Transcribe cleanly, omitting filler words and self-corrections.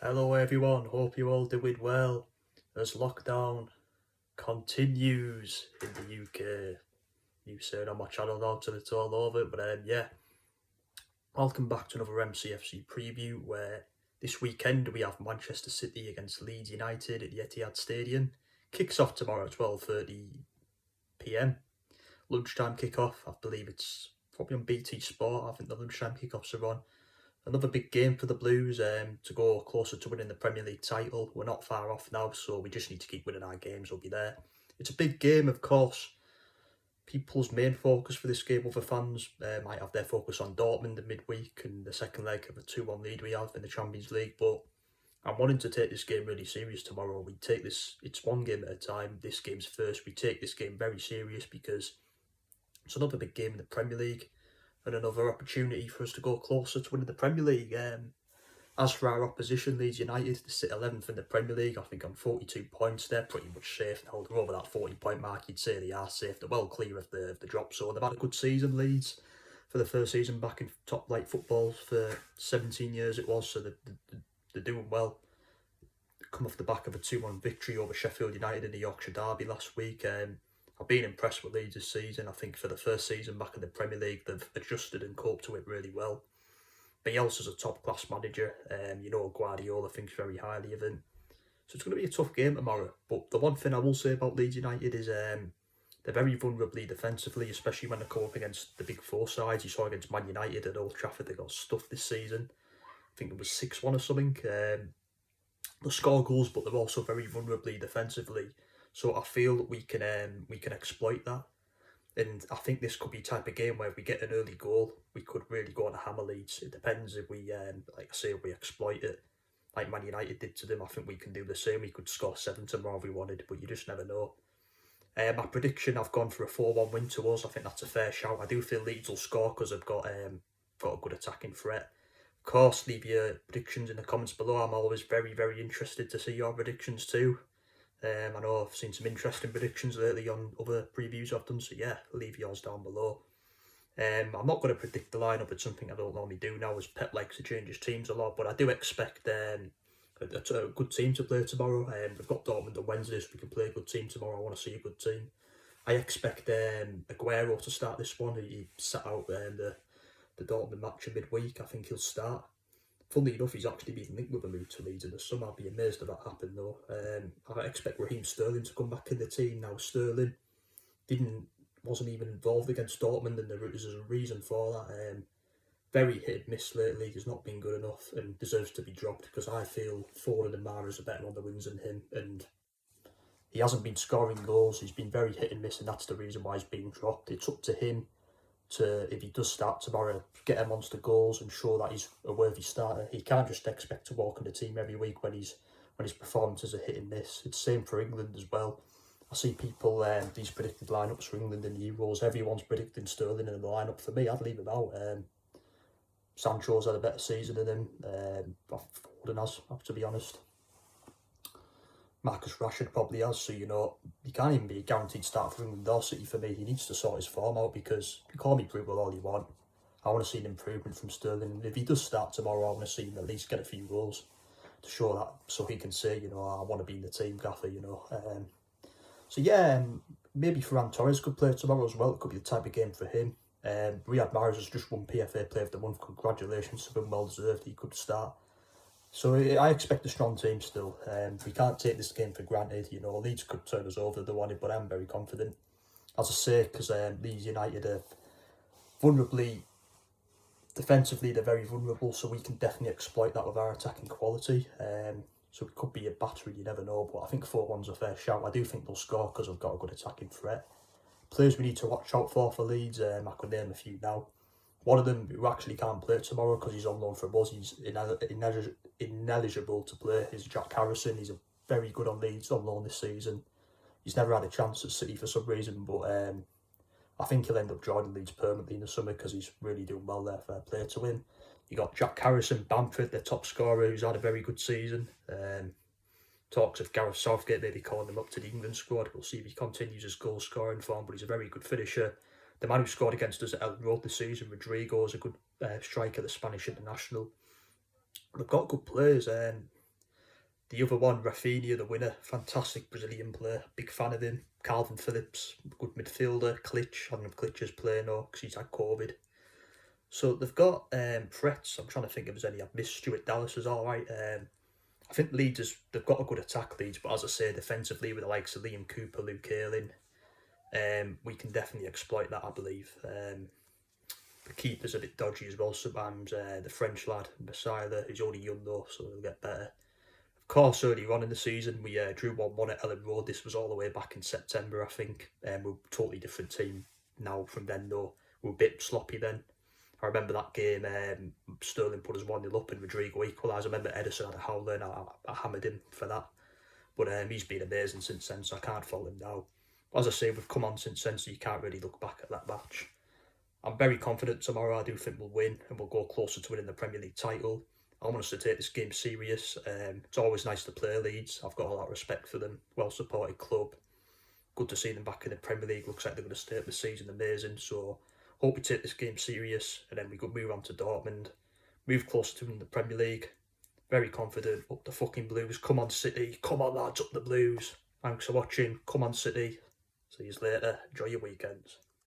Hello everyone, hope you're all doing well as lockdown continues in the UK. You said on my channel now till it's all over, but yeah, welcome back to another MCFC preview where this weekend we have Manchester City against Leeds United at the Etihad Stadium. Kicks off tomorrow at 12:30 p.m. Lunchtime kick-off, I believe it's probably on BT Sport. I think the lunchtime kick-offs are on. Another big game for the Blues to go closer to winning the Premier League title. We're not far off now, so we just need to keep winning our games. We'll be there. It's a big game, of course. People's main focus for this game, other fans might have their focus on Dortmund in midweek and the second leg of a 2-1 lead we have in the Champions League. But I'm wanting to take this game really serious tomorrow. We take this, it's one game at a time. This game's first. We take this game very serious because it's another big game in the Premier League and another opportunity for us to go closer to winning the Premier League. As for our opposition, Leeds United, they sit 11th in the Premier League, I think on 42 points. They're pretty much safe now. They're over that 40-point mark, you'd say they are safe. They're well clear of the drop zone. They've had a good season, Leeds, for the first season back in top flight football for 17 years it was, so they're doing well. Come off the back of a 2-1 victory over Sheffield United in the Yorkshire Derby last week. I've been impressed with Leeds this season. I think for the first season back in the Premier League, they've adjusted and coped to it really well. Bielsa's a top-class manager. Guardiola thinks very highly of him. So it's going to be a tough game tomorrow. But the one thing I will say about Leeds United is they're very vulnerably defensively, especially when they come up against the big four sides. You saw against Man United at Old Trafford, they got stuffed this season. I think it was 6-1 or something. They score goals, but they're also very vulnerably defensively. So I feel that we can exploit that. And I think this could be a type of game where if we get an early goal, we could really go on a hammer Leeds. It depends if we, like I say, if we exploit it, like Man United did to them. I think we can do the same. We could score 7 tomorrow if we wanted, but you just never know. My prediction, I've gone for a 4-1 win to us. I think that's a fair shout. I do feel Leeds will score because they've got a good attacking threat. Of course, leave your predictions in the comments below. I'm always very, very interested to see your predictions too. I know I've seen some interesting predictions lately on other previews I've done, so yeah, leave yours down below. I'm not going to predict the lineup. It's something I don't normally do now, as Pep likes to change his teams a lot, but I do expect a good team to play tomorrow. We've got Dortmund on Wednesday, so we can play a good team tomorrow. I want to see a good team. I expect Aguero to start this one. He sat out the Dortmund match in midweek. I think he'll start. Funnily enough, he's actually been linked with a move to Leeds in the summer. I'd be amazed if that happened though. I expect Raheem Sterling to come back in the team now. Sterling wasn't even involved against Dortmund, and there's a reason for that. Very hit and miss lately. He's not been good enough and deserves to be dropped because I feel Foden and Mahrez are better on the wings than him, and he hasn't been scoring goals. He's been very hit and miss, and that's the reason why he's being dropped. It's up to him to, if he does start tomorrow, get him monster goals and show that he's a worthy starter. He can't just expect to walk in the team every week when his performances are hit and miss. It's the same for England as well. I see people, these predicted lineups for England in the Euros, everyone's predicting Sterling in the lineup. For me, I'd leave him out. Sancho's had a better season than him. Foden has, to be honest. Marcus Rashford probably has, so he can't even be a guaranteed start for England or City for me. He needs to sort his form out because you call me brutal all you want. I want to see an improvement from Sterling, and if he does start tomorrow, I want to see him at least get a few goals to show that, so he can say, I want to be in the team, Gaffer, So yeah, maybe Ferran Torres could play tomorrow as well. It could be the type of game for him. Riyad Mahrez has just won PFA Player of the Month. Congratulations to him, well deserved. He could start. So I expect a strong team still. We can't take this game for granted. Leeds could turn us over if they wanted, but I'm very confident. As I say, because Leeds United are vulnerably, defensively they're very vulnerable, so we can definitely exploit that with our attacking quality. So it could be a battery, you never know, but I think 4-1's a fair shout. I do think they'll score because they've got a good attacking threat. Players we need to watch out for Leeds, I could name a few now. One of them who actually can't play tomorrow because he's on loan from us, he's ineligible to play, is Jack Harrison. He's very good on Leeds on loan this season. He's never had a chance at City for some reason, but I think he'll end up joining Leeds permanently in the summer because he's really doing well there. Fair play to him. You got Jack Harrison, Bamford, their top scorer, who's had a very good season. Talks of Gareth Southgate maybe calling him up to the England squad. We'll see if he continues his goal scoring form, but he's a very good finisher. The man who scored against us at Ellen Road this season, Rodrigo, is a good striker, the Spanish international. They've got good players. The other one, Rafinha, the winner, fantastic Brazilian player, big fan of him. Calvin Phillips, good midfielder. Klitsch, I don't know if Klitsch is playing or because he's had COVID. So they've got threats. I'm trying to think if there's any I've missed. Stuart Dallas is all right. I think they've got a good attack, Leeds, but as I say, defensively with the likes of Liam Cooper, Luke Ayling, we can definitely exploit that, I believe. The keeper's a bit dodgy as well sometimes. The French lad, Messiah, he's only young though, so he'll get better. Of course, earlier on in the season, we drew 1-1 at Ellen Road. This was all the way back in September, I think. We're a totally different team now from then, though. We were a bit sloppy then. I remember that game, Sterling put us 1-0 up and Rodrigo equalised. I remember Edison had a howler and I hammered him for that. But he's been amazing since then, so I can't fault him now. As I say, we've come on since then, so you can't really look back at that match. I'm very confident tomorrow. I do think we'll win and we'll go closer to winning the Premier League title. I want us to take this game serious. It's always nice to play Leeds. I've got a lot of respect for them. Well-supported club. Good to see them back in the Premier League. Looks like they're going to stay up the season. Amazing. So hope we take this game serious and then we could move on to Dortmund. Move closer to winning the Premier League. Very confident. Up the fucking Blues. Come on, City. Come on, lads. Up the Blues. Thanks for watching. Come on, City. See you later. Enjoy your weekends.